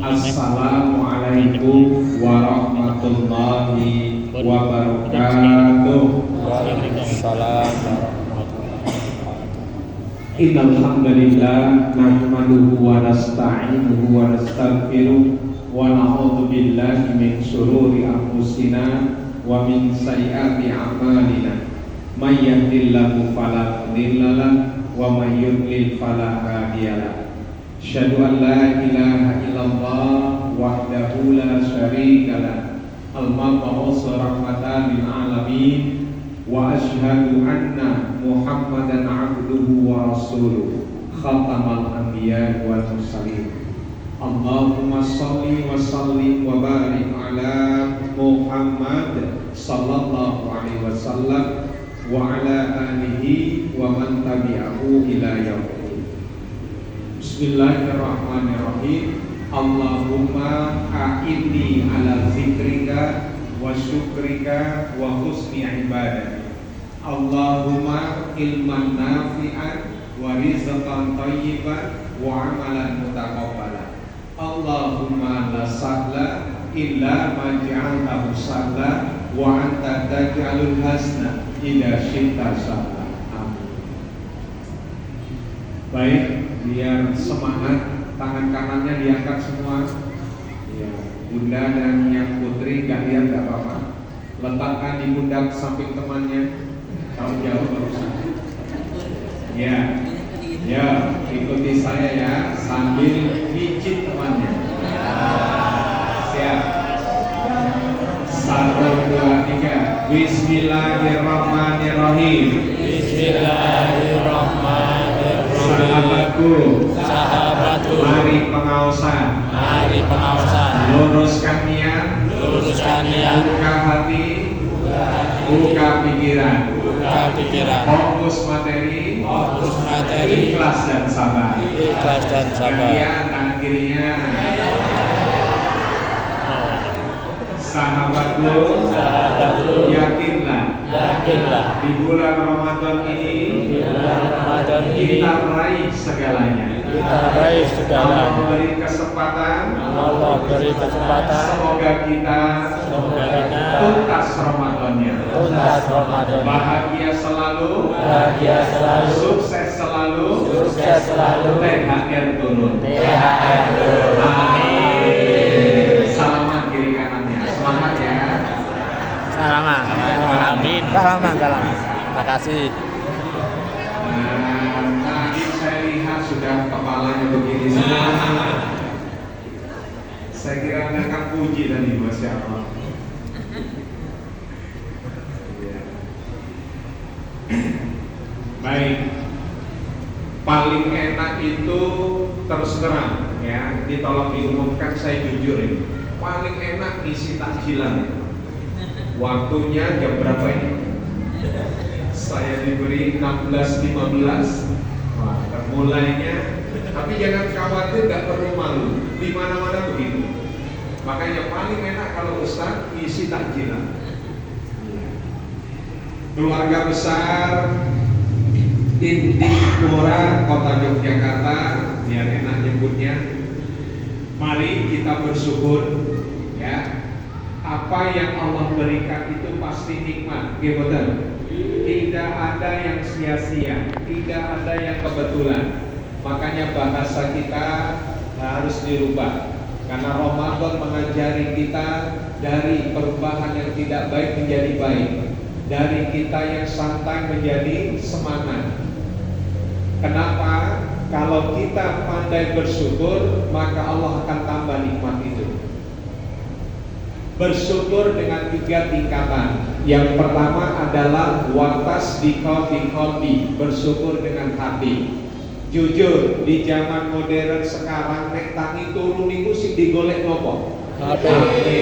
Assalamualaikum warahmatullahi wabarakatuh. Waalaikumsalam. Innal hamdalillah nahmaduhu wa nasta'inuhu wa nastaghfiruh wa na'udzu billahi min shururi anfusina wa min sayyiati a'malina. May yahdihillahu fala mudilla lahu wa may yudlil fala hadiya lahu. Asyhadu an la ilaha illallah wahdahu la syarika lahu al-mab'uts rahmatan lil alamin wa asyhadu anna Muhammadan abduhu wa rasuluh khatamal anbiya wal mursalin. Allahumma shalli wa sallim wa barik ala Muhammad sallallahu alaihi wasallam wa ala alihi wa man tabi'ahu ila yaumil. Bismillahirrahmanirrahim. Allahumma a'inni ala zikrika wa syukrika wa husni ibadati. Allahumma ilman nafi'an wa rizqan thayyiban wa amalan mutaqabbalan. Allahumma la sahla illa ma ja'altahu sahla wa anta taj'alul hasna idza syi'ta sahla. Amin. Baik, biar semangat, tangan kanannya diangkat semua. Ya, bunda dan yang putri gak lihat gak apa-apa. Letakkan di pundak samping temannya. Kalau jauh barusan. Ya, ya, ikuti saya ya, sambil pijit temannya. Siap. 1, 2, 3. Bismillahirrahmanirrahim. Bismillahirrahmanirrahim. Sahabatku, mari pengaosan. Luruskan niat, buka hati, buka pikiran. Fokus materi, ikhlas dan sabar. Kalian tangan kirinya. Sahabatku, yakinlah di bulan Ramadan ini kita raih segalanya. Allah beri kesempatan. Semoga kita tuntas Ramadannya. Bahagia selalu. Sukses selalu. THR turun. Amin. Salaman kiri kanannya. Semangat ya. Salaman. Amin. Salaman. Makasih. Tadi saya lihat sudah kepalanya begini semua. Saya kira akan puji tadi, Masya Allah. Baik, paling enak itu terus terang ya, ditolong diumumkan, saya jujur ini. Paling enak isi takjilan. Waktunya jam berapa ini? Saya diberi 16.15. Wah, mulainya. Tapi jangan khawatir, gak perlu malu. Di mana-mana begitu. Makanya paling enak kalau Ustaz isi takjilan. Keluarga besar Indik Pura Kota Yogyakarta, biar enak nyebutnya. Mari kita bersyukur ya. Apa yang Allah berikan itu pasti nikmat, betul. Tidak ada yang sia-sia, tidak ada yang kebetulan. Makanya bahasa kita harus dirubah. Karena Ramadan mengajari kita dari perubahan yang tidak baik menjadi baik, dari kita yang santai menjadi semangat. Kenapa? Kalau kita pandai bersyukur, maka Allah akan tambah nikmat itu. Bersyukur dengan 3 tingkatan. Yang pertama adalah watas qalbi, bersyukur dengan hati. Jujur, di zaman modern sekarang nek tangi turu niku sing digolek nopo? Hati.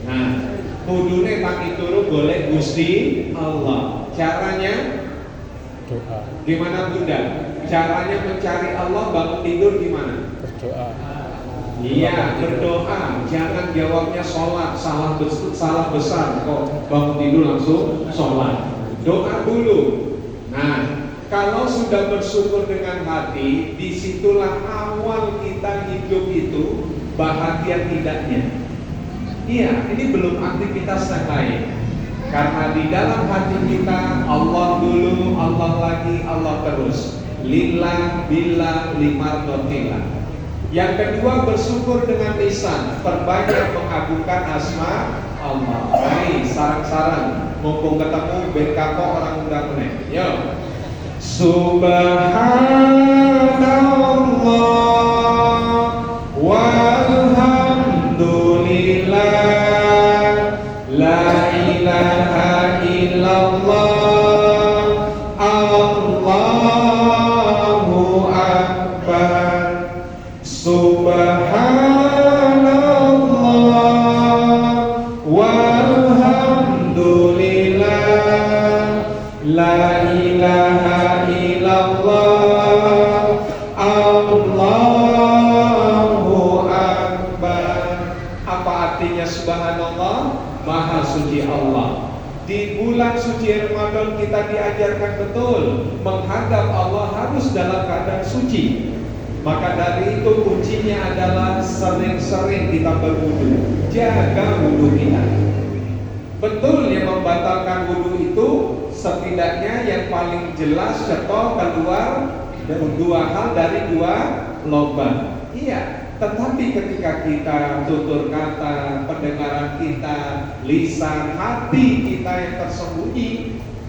Nah, kudune tangi turu golek Gusti Allah. Caranya Doa. gimana Bunda? Caranya mencari Allah bangun tidur gimana? Berdoa. Iya, berdoa. Jangan jawabnya sholat, salah besar kok bangun tidur langsung sholat. Doa dulu. Nah, kalau sudah bersyukur dengan hati, disitulah awal kita hidup itu bahagia tidaknya. Iya, ini belum aktivitas yang lain. Karena di dalam hati kita Allah dulu, Allah lagi, Allah terus. Lillah, billah, limardotillah. Yang kedua bersyukur dengan lisan, perbanyak mengagungkan asma Allah. Baik, sarang-sarang, mumpung ketemu BKK orang udah meneng. Yo. Subhanallah walhamdulillah, la ilaha illallah, Allahu akbar. Subhanallah walhamdulillah, la ilaha illallah, Allahu akbar. Apa artinya subhanallah? Maha suci Allah. Di bulan suci Ramadan kita diajarkan betul menghadap Allah harus dalam keadaan suci. Maka dari itu kuncinya adalah sering-sering kita berwudu. Jaga wudu kita. Betul yang membatalkan wudu itu setidaknya yang paling jelas contoh keluar dua hal dari dua lubang. Iya, tetapi ketika kita tutur kata, pendengaran kita, lisan, hati kita yang tersembunyi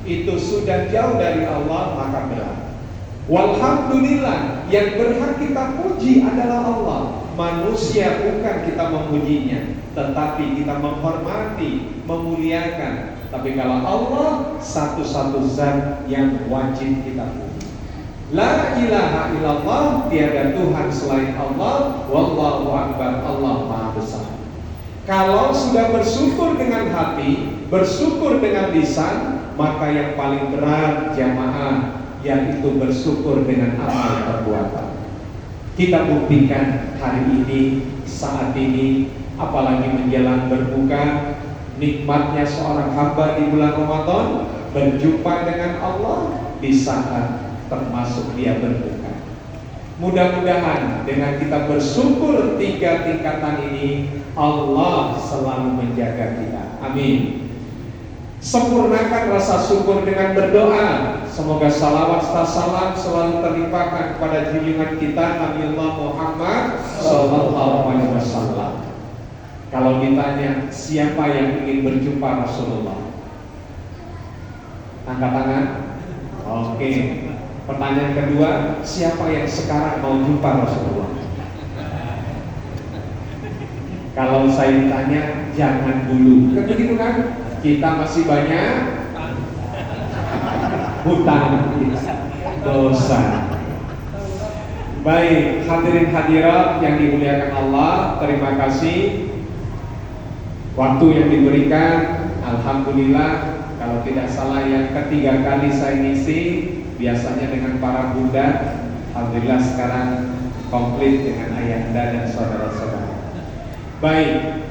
itu sudah jauh dari Allah, maka berat. Walhamdulillah, yang berhak kita puji adalah Allah. Manusia bukan kita memujinya, tetapi kita menghormati, memuliakan. Tapi kalau Allah, satu-satu zat yang wajib kita puji. La ilaha illallah, tiada Tuhan selain Allah. Wallahu akbar, Allah maha besar. Kalau sudah bersyukur dengan hati, bersyukur dengan lisan, maka yang paling berat jamaah, yaitu bersyukur dengan amal perbuatan. Kita buktikan hari ini, saat ini, apalagi menjelang berbuka, nikmatnya seorang hamba di bulan Ramadan berjumpa dengan Allah di saat termasuk dia berbuka. Mudah-mudahan dengan kita bersyukur 3 tingkatan ini, Allah selalu menjaga kita. Amin. Sempurnakan rasa syukur dengan berdoa. Semoga salawat serta salam selalu terlimpahkan kepada junjungan kita Nabi Muhammad Sallallahu Alaihi Wasallam. Kalau ditanya siapa yang ingin berjumpa Rasulullah, angkat tangan. Oke. Pertanyaan kedua, siapa yang sekarang mau jumpa Rasulullah? Kalau saya ditanya, jangan dulu. Kan begitu kan? Kita masih banyak hutang, dosa. Baik, hadirin hadirat yang dimuliakan Allah, terima kasih waktu yang diberikan. Alhamdulillah, kalau tidak salah yang ketiga kali saya ngisi, biasanya dengan para bunda. Alhamdulillah sekarang komplit dengan ayahanda dan saudara-saudara. Baik,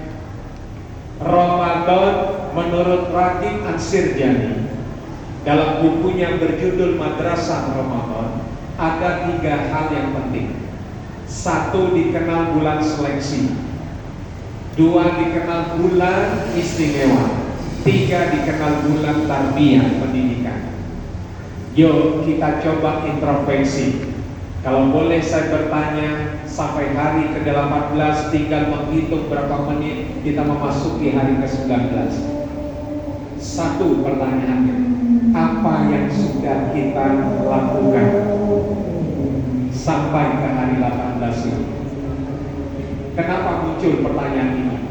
Ramadan menurut Ragib Ansirjani dalam bukunya berjudul Madrasah Ramadan ada 3 hal yang penting. 1, dikenal bulan seleksi. 2, dikenal bulan istimewa. 3, dikenal bulan tarbiyah, pendidikan. Yuk kita coba introspeksi. Kalau boleh saya bertanya, sampai hari ke-18 tinggal menghitung berapa menit kita memasuki hari ke-19. 1 pertanyaannya, apa yang sudah kita lakukan sampai ke hari 18 ini? Kenapa muncul pertanyaan ini?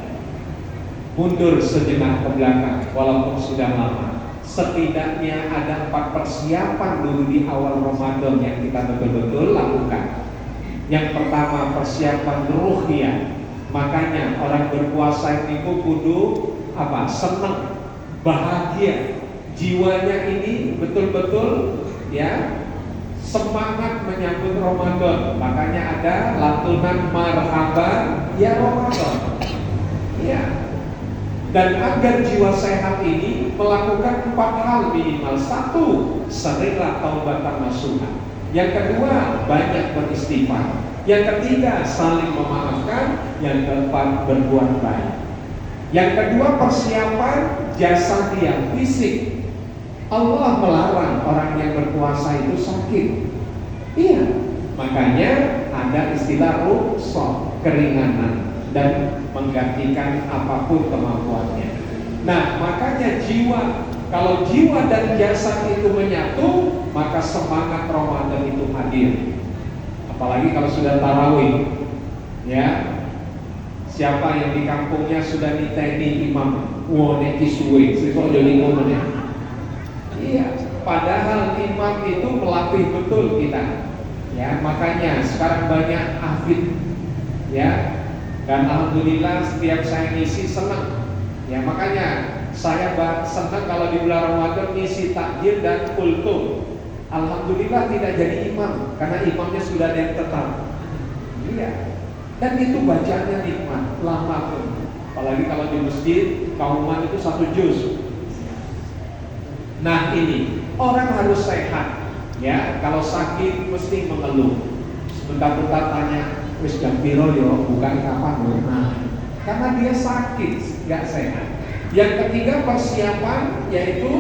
Mundur sejenak ke belakang, walaupun sudah lama. Setidaknya ada 4 persiapan dulu di awal Ramadan yang kita betul-betul lakukan. Yang pertama, persiapan ruhiyah. Makanya orang berpuasa ini kudu senang, bahagia. Jiwanya ini betul-betul ya semangat menyambut Ramadan. Makanya ada lantunan marhaban ya Ramadan. Ya. Dan agar jiwa sehat ini melakukan 4 hal minimal. 1, serinlah taubatan nasuha. Yang kedua, banyak beristighfar. Yang ketiga, saling memaafkan. Yang keempat, berbuat baik. Yang kedua, persiapan jasadiah, fisik. Allah melarang orang yang berpuasa itu sakit. Iya, makanya ada istilah rukhsah, keringanan, dan menggantikan apapun kemampuannya. Nah, makanya jiwa, kalau jiwa dan jasad itu menyatu, maka semangat Ramadan itu hadir. Apalagi kalau sudah tarawih, ya. Siapa yang di kampungnya sudah niteni imam, wah neki suwe, sesuk jadi ngono ya. Iya, padahal imam itu melatih betul kita. Ya, makanya sekarang banyak hafid, ya. Dan alhamdulillah setiap saya ngisi senang. Ya, makanya saya senang kalau di bulan Ramadan ngisi takjil dan kultum. Alhamdulillah tidak jadi imam karena imamnya sudah ada yang tetap. Iya. Dan itu bacaannya nikmat, lama pun. Apalagi kalau di masjid, kauman itu 1 juz. Nah ini, orang harus sehat. Ya, kalau sakit mesti mengeluh. Sebentar-bentar tanya, wis jam piro yo, bukan kapan yo. Nah, karena dia sakit, nggak sehat. Yang ketiga, persiapan yaitu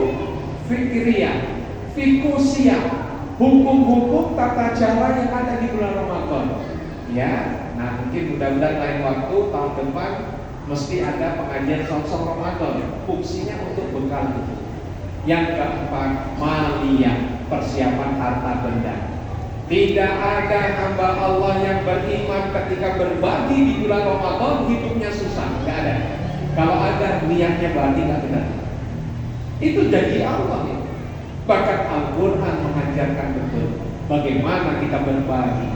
fikriyah, fikusiah, hukum-hukum tata cara yang ada di bulan Ramadan. Ya, nah mungkin mudah-mudahan lain waktu tahun depan mesti ada pengajian song-song Ramadan. Fungsinya untuk bekal itu. Yang keempat, maliyah, persiapan harta benda. Tidak ada hamba Allah yang beriman ketika berbagi di bulan Ramadan hidupnya susah, nggak ada. Kalau ada, niatnya berarti nggak benar. Itu janji Allah ya. Bahkan Al-Quran mengajarkan betul bagaimana kita berbagi.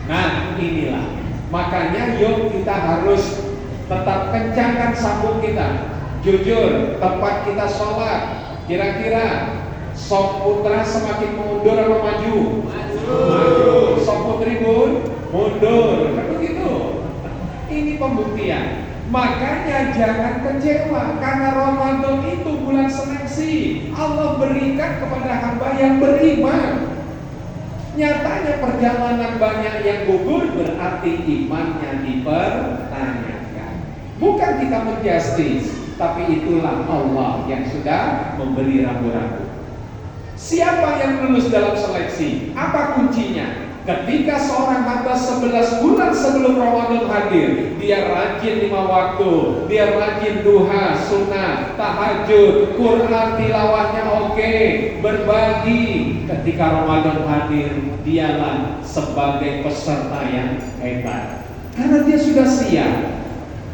Nah inilah, makanya yuk kita harus tetap kencangkan sambung kita. Jujur, tempat kita sholat, kira-kira sok putra semakin mundur atau maju? Maju. Sok putri pun mundur. Kan begitu. Ini pembuktian. Makanya jangan kecewa, karena Ramadan itu bulan seleksi. Allah berikan kepada hamba yang beriman. Nyatanya perjalanan banyak yang gugur berarti imannya dipertanyakan. Bukan kita menjustis, tapi itulah Allah yang sudah memberi rambu-rambu. Siapa yang lulus dalam seleksi? Apa kuncinya? Ketika seorang hamba 11 bulan sebelum Ramadan hadir, dia rajin 5 waktu, dia rajin duha, sunnah, tahajud, Quran tilawahnya oke, berbagi. Ketika Ramadan hadir, dialah sebagai peserta yang hebat, karena dia sudah siap.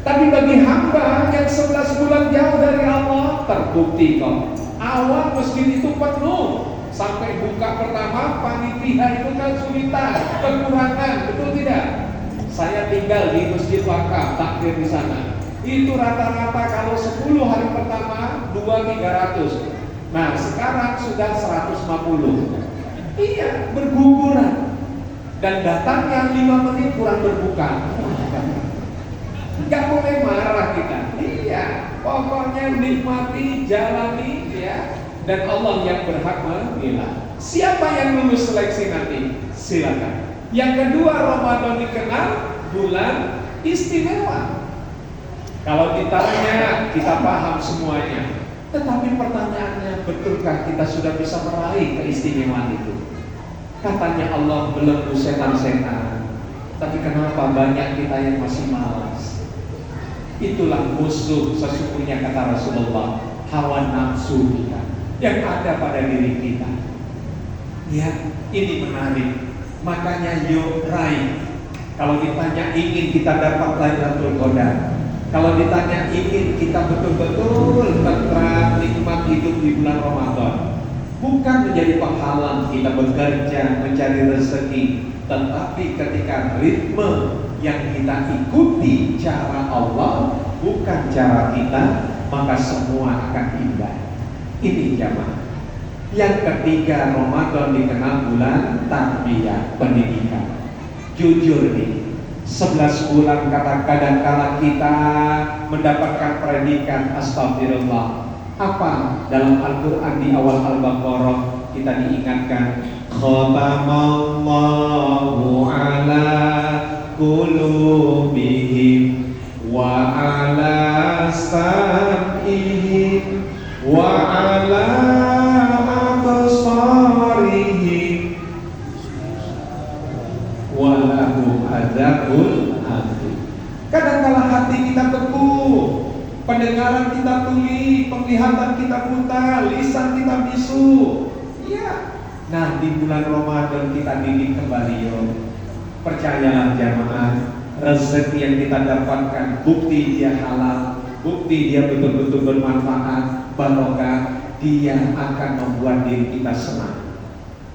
Tapi bagi hamba yang 11 bulan jauh dari Allah, terbukti kok, awal masjid itu penuh. Sampai buka pertama, panitia itu kan kesulitan, kekurangan, betul tidak? Saya tinggal di Masjid Wakaf, takbir di sana. Itu rata-rata kalau 10 hari pertama 200-300. Nah sekarang sudah 150. Iya, berguguran. Dan datangnya 5 menit kurang berbuka. Gak boleh marah kita. Iya, pokoknya nikmati, jalani ya. Dan Allah yang berhak menilai. Siapa yang lulus seleksi nanti? Silakan. Yang kedua, Ramadan dikenal bulan istimewa. Kalau ditanya, kita paham semuanya. Tetapi pertanyaannya, betulkah kita sudah bisa meraih keistimewaan itu? Katanya Allah belum setan-setan. Tapi kenapa banyak kita yang masih malas? Itulah musuh sesungguhnya, kata Rasulullah, hawa nafsu kita yang ada pada diri kita. Ya, ini menarik. Makanya yuk raih. Kalau ditanya ingin kita dapat Lailatul Qadar, kalau ditanya ingin kita betul-betul tentram nikmat hidup di bulan Ramadan, bukan menjadi penghalang kita bekerja mencari rezeki, tetapi ketika ritme yang kita ikuti cara Allah, bukan cara kita, maka semua akan indah. Ini jamaah. Yang ketiga, Ramadan dikenal bulan tarbiyah, pendidikan. Jujur nih, 11 bulan kadang-kadang kala kita mendapatkan predikat astagfirullah. Apa dalam Al-Quran di awal Al-Baqarah kita diingatkan, khatamallahu ala qulubihim sam'ihim wa ala absarihim wa lahum adzabun adzim. Kadangkala hati kita beku, pendengaran kita tuli, penglihatan kita buta, lisan kita bisu. Ya, nah di bulan Ramadan kita didik kembali yo. Percayalah jamaah, rezeki yang kita dapatkan bukti dia halal, bukti dia betul-betul bermanfaat, barokah, dia akan membuat diri kita senang.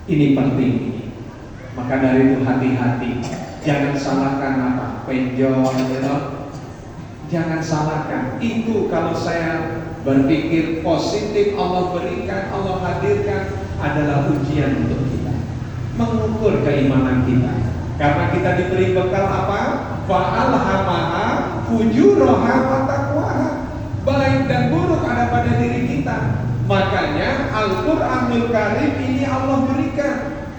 Ini penting ini. Maka dari itu hati-hati, jangan salahkan apa penjol, jangan salahkan. Itu kalau saya berpikir positif, Allah berikan, Allah hadirkan adalah ujian untuk kita, mengukur keimanan kita. Karena kita diberi bekal apa? Fa'alhamaha fujuraha wa taqwaha. Baik dan buruk ada pada diri kita. Makanya Al-Qur'anul Karim ini Allah berikan.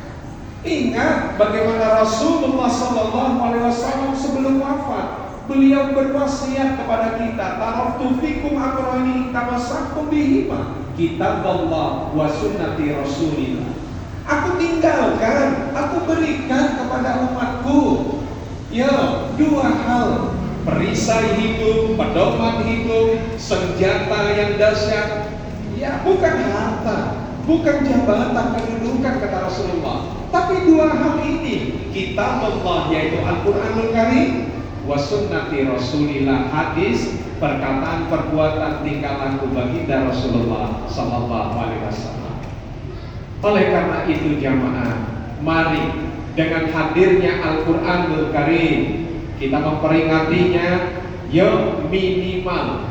Ingat bagaimana Rasulullah SAW sebelum wafat, beliau berwasiat kepada kita, taraktu fikum amrayni tamassaktum bihima, kitab Allah wa sunnati Rasulillah. Aku tinggalkan, aku berikan kepada umatku ya dua hal, perisai hidup, pedoman hidup, senjata yang dahsyat. Ya bukan harta, bukan jabatan, kedudukan kata Rasulullah, tapi dua hal ini, kitab Allah yaitu Al-Qur'anul Karim wa sunnati Rasulillah, hadis, perkataan, perbuatan, tingkah laku baginda Rasulullah sallallahu alaihi wasallam. Oleh karena itu jamaah, mari dengan hadirnya Al-Qur'anul Karim kita memperingatinya. Yo minimal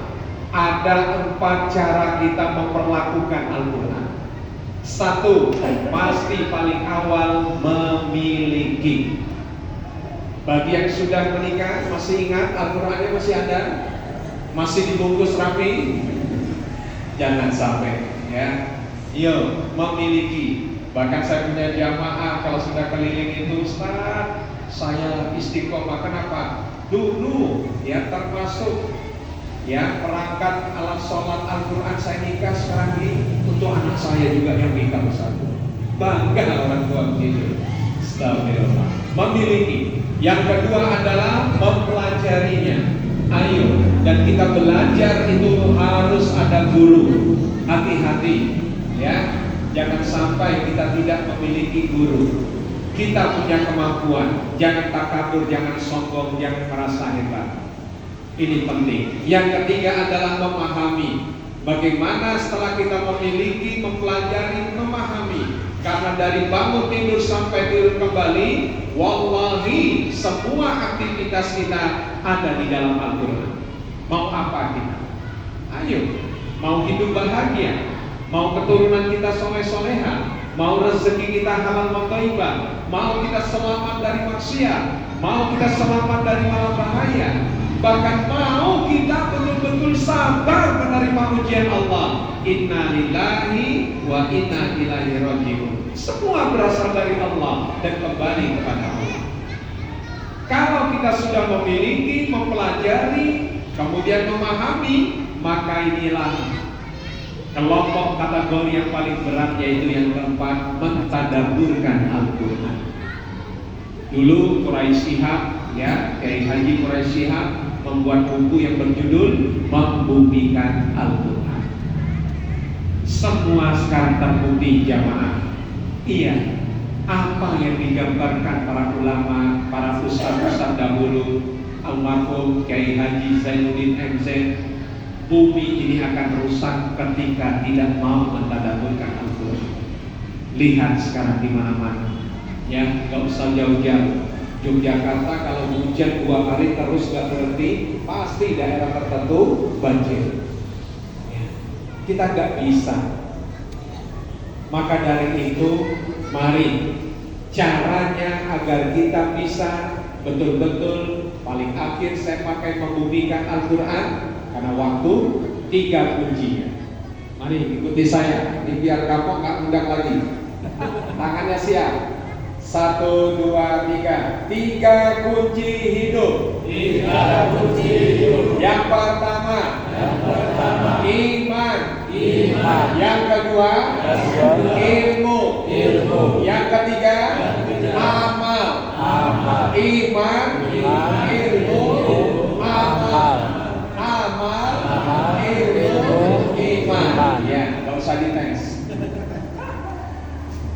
ada 4 cara kita memperlakukan Al-Quran. 1, pasti paling awal memiliki. Bagi yang sudah menikah masih ingat Al-Qurannya masih ada? Masih dibungkus rapi? Jangan sampai ya. Yo memiliki. Bahkan saya punya jamaah kalau sudah keliling itu, Ustaz, saya istiqomah. Kenapa? Dulu ya termasuk ya perangkat alat sholat Al-Quran saya nikah, sekarang ini untuk anak saya juga yang nikah satu. Bangga orang tua begitu. Astagfirullah. Memiliki. Yang kedua adalah mempelajarinya. Ayo, dan kita belajar itu harus ada guru. Hati-hati ya, jangan sampai kita tidak memiliki guru. Kita punya kemampuan, jangan takabur, jangan sombong, jangan merasa hebat. Ini penting. Yang ketiga adalah memahami. Bagaimana setelah kita memiliki, mempelajari, memahami. Karena dari bangun tidur sampai tidur kembali, wallahi semua aktivitas kita ada di dalam Al-Quran. Mau apa kita? Ayo, mau hidup bahagia, mau keturunan kita soleh-soleha, mau rezeki kita halal mathayibah, mau kita selamat dari maksiat, mau kita selamat dari malam bahaya, bahkan mau kita betul-betul sabar menerima ujian Allah. Inna lillahi wa inna ilaihi raji'un. Semua berasal dari Allah dan kembali kepada Allah. Kalau kita sudah memiliki, mempelajari, kemudian memahami, maka inilah kelompok kategori yang paling berat, yaitu yang keempat, mentadabburkan Al-Quran. Dulu Quraisy Shihab ya, Kiai Haji Quraisy Shihab membuat buku yang berjudul Membumikan Al-Quran. Semua sekarang terbukti jamaah. Iya, apa yang digambarkan para ulama, para ustaz-ustaz dahulu, almarhum Kiai Haji Zainuddin MZ, bumi ini akan rusak ketika tidak mau mentadabburkan Al-Quran. Lihat sekarang di mana-mana, ya, nggak usah jauh-jauh. Yogyakarta kalau hujan 2 hari terus nggak berhenti, pasti daerah tertentu banjir. Ya, kita nggak bisa. Maka dari itu, mari caranya agar kita bisa betul-betul, paling akhir saya pakai membumikan Al-Quran. Karena waktu 3 kuncinya. Mari ikuti saya. Ini biar kapok nggak undang lagi. Tangannya siap. 1, 2, 3. 3 kunci hidup. 3 kunci hidup. Yang pertama, Yang kedua, ilmu. Yang ketiga, amal. Iman, ilmu, amal. Ilmu, iman. Ya, nggak usah dites.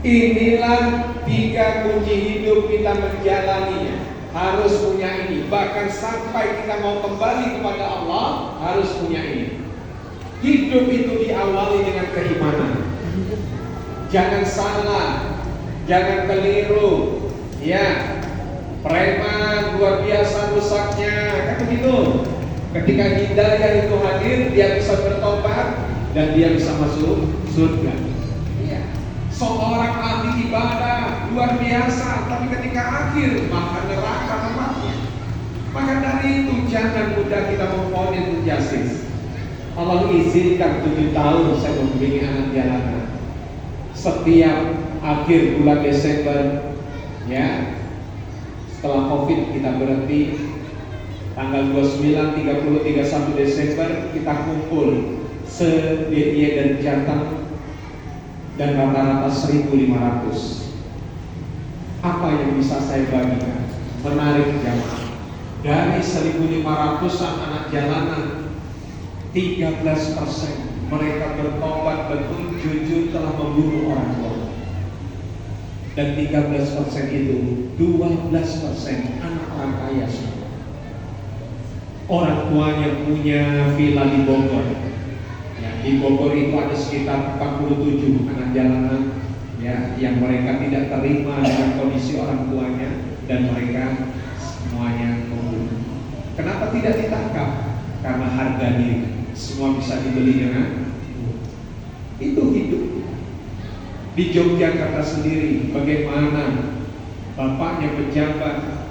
Inilah 3 kunci hidup kita menjalaninya. Harus punya ini. Bahkan sampai kita mau kembali kepada Allah, harus punya ini. Hidup itu diawali dengan keimanan. Jangan salah, jangan keliru. Ya, preman luar biasa rusaknya, kan begitu. Ketika hidayah itu hadir, dia bisa bertobat dan dia bisa masuk surga. Ya. Seorang ahli ibadah luar biasa, tapi ketika akhir maka neraka tempatnya. Maka dari itu jangan mudah kita memvonis injustice. Allah izinkan 7 tahun saya membimbing anak jalanan. Setiap akhir bulan Desember, ya, setelah COVID kita berhenti. Tanggal 29, 30, 31 Desember kita kumpul se-DIY dan Jateng dan rata-rata 1.500. Apa yang bisa saya bagikan? Menarik jamaah. Dari 1.500-an anak jalanan, 13% mereka bertobat betul jujur telah membunuh orang tua. Dan 13% itu 12% anak orang kaya semua. Orang tuanya punya villa di Bogor. Ya, di Bogor itu ada sekitar 47 anak jalanan, ya, yang mereka tidak terima dengan kondisi orang tuanya dan mereka semuanya membunuh. Kenapa tidak ditangkap? Karena harga diri. Semua bisa dibeli dengan itu hidup. Di Yogyakarta sendiri, bagaimana bapaknya pejabat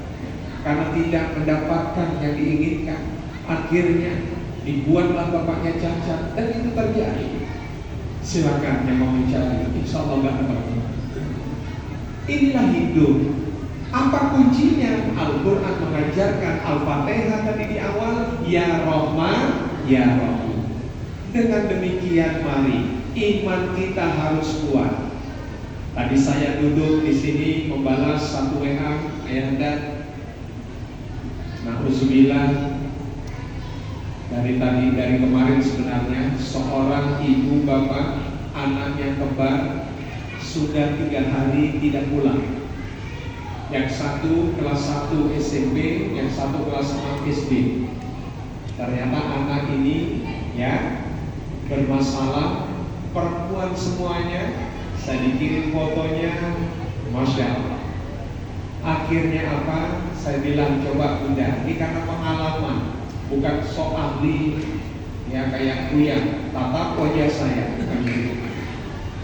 karena tidak mendapatkan yang diinginkan, akhirnya dibuatlah bapaknya cacat, dan itu terjadi. Silakan yang mau mencari, insya Allah nggak dapat. Inilah hidup. Apa kuncinya? Al-Quran mengajarkan Al-Fatihah tadi di awal, Ya Rahman, Ya Rahim. Dengan demikian mari iman kita harus kuat. Tadi saya duduk di sini membalas satu WA ayahanda. Na'udzubillah, dari kemarin sebenarnya seorang ibu bapak anaknya kembar sudah 3 hari tidak pulang. Yang satu kelas 1 SMP, yang satu kelas 6 SD. Ternyata anak ini, ya, bermasalah, perempuan semuanya. Saya dikirim fotonya, Masya Allah. Akhirnya apa? Saya bilang coba bunda, ini karena pengalaman, bukan sok ahli, ya kayak Buya, tatap wajah saya.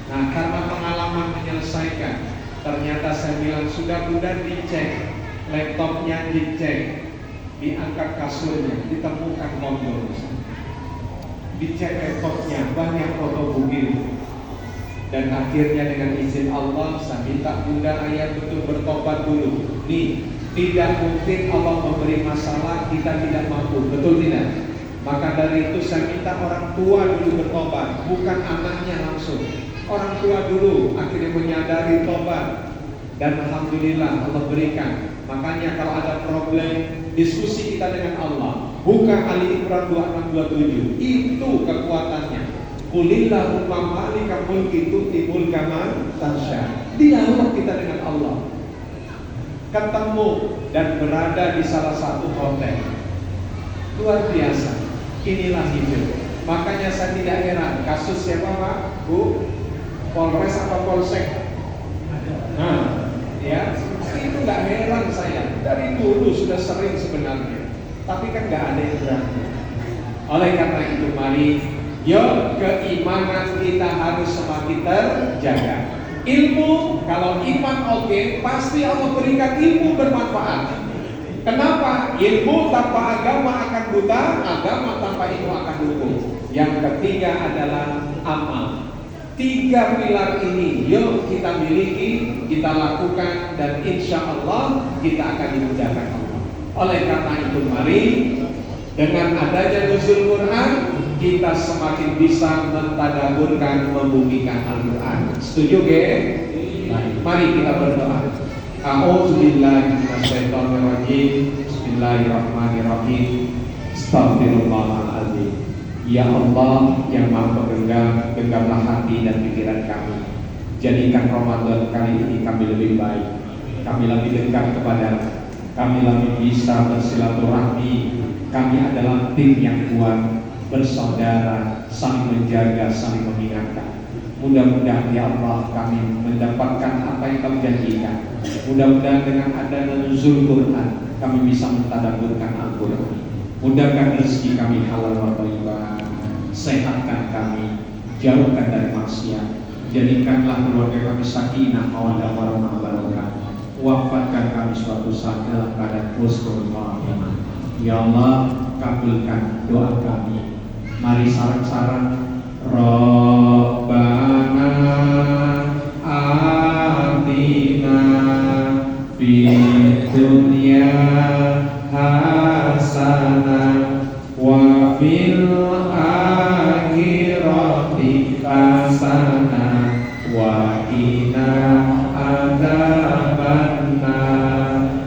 Nah, karena pengalaman menyelesaikan, ternyata saya bilang sudah bunda dicek, laptopnya dicek, diangkat kasurnya, ditemukan kondom. Dicek laptopnya, banyak foto bugil. Dan akhirnya dengan izin Allah, saya minta bunda ayah betul bertobat dulu. Nih, tidak mungkin Allah memberi masalah kita tidak mampu, betul tidak? Maka dari itu saya minta orang tua dulu bertobat, bukan anaknya langsung. Orang tua dulu akhirnya menyadari tobat. Dan alhamdulillah Allah berikan. Makanya kalau ada problem, diskusi kita dengan Allah. Buka Ali Imran 2627, itu kekuatannya. Qulillahumma malikal mulki tu'ti mulka man tasya. Dialog kita dengan Allah. Ketemu dan berada di salah satu hotel. Luar biasa. Inilah hidup. Makanya saya tidak heran kasus siapa Pak? Bu? Polres apa Polsek? Nah, ya, itu nggak heran saya. Dari dulu sudah sering sebenarnya. Tapi kan nggak ada yang berani. Oleh karena itu mari, yuk, keimanan kita harus semakin terjaga. Ilmu, kalau iman oke, pasti Allah berikan ilmu bermanfaat. Kenapa? Ilmu tanpa agama akan buta, agama tanpa ilmu akan lumpuh. Yang ketiga adalah amal. 3 pilar ini yuk kita miliki, kita lakukan, dan insya Allah kita akan dimudahkan Allah. Oleh karena itu mari, dengan adanya nuzul Quran, kita semakin bisa mentadabburkan, membumikan Al-Quran. Setuju ke? Baik, mari kita berdoa. A'udzubillahi minasyaitonirrajim. Bismillahirrahmanirrahim. Astaghfirullahaladzim. Ya Allah yang Maha Penggenggam, genggamlah hati dan pikiran kami. Jadikan Ramadan kali ini kami lebih baik, kami lebih dekat kepada, kami lebih bisa bersilaturahmi. Kami adalah tim yang kuat, bersaudara, saling menjaga, saling mengingatkan. Mudah-mudahan ya Allah kami mendapatkan apa yang kami janjikan. Mudah-mudahan dengan adanya nuzul Quran kami bisa mentadabburkan Al-Quran. Mudahkan rezeki kami halal wa thayyibah. Sehatkan kami, jauhkan dari maksiat. Jadikanlah keluarga kami sakinah, mawaddah warahmah barokah. Wafatkan kami suatu saat dalam keadaan husnul khatimah. Ya Allah, kabulkan doa kami. Mari sarang-sarang. Rabbana atina fid dunya hasanah wa fil akhirati hasanah wa qina adzabannar.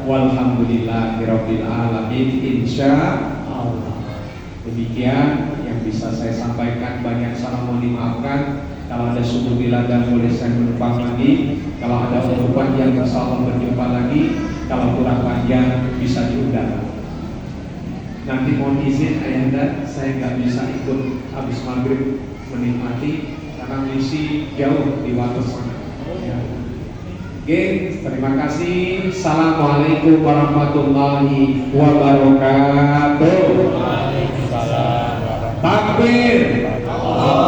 Walhamdulillahirabbil alamin. Insyaallah. Demikian yang bisa saya sampaikan. Banyak salah mohon dimaafkan. Kalau ada sumber biladan boleh saya menumpang lagi. Kalau ada urutan yang insyaallah berjumpa lagi. Kalau kurang panjang bisa diundang. Nanti mohon izin ayahanda, saya nggak bisa ikut habis maghrib menikmati karena misi jauh di waktu sana. Ya. Oke, terima kasih. Assalamualaikum warahmatullahi wabarakatuh. Waalaikumsalam warahmatullahi Takbir. wabarakatuh.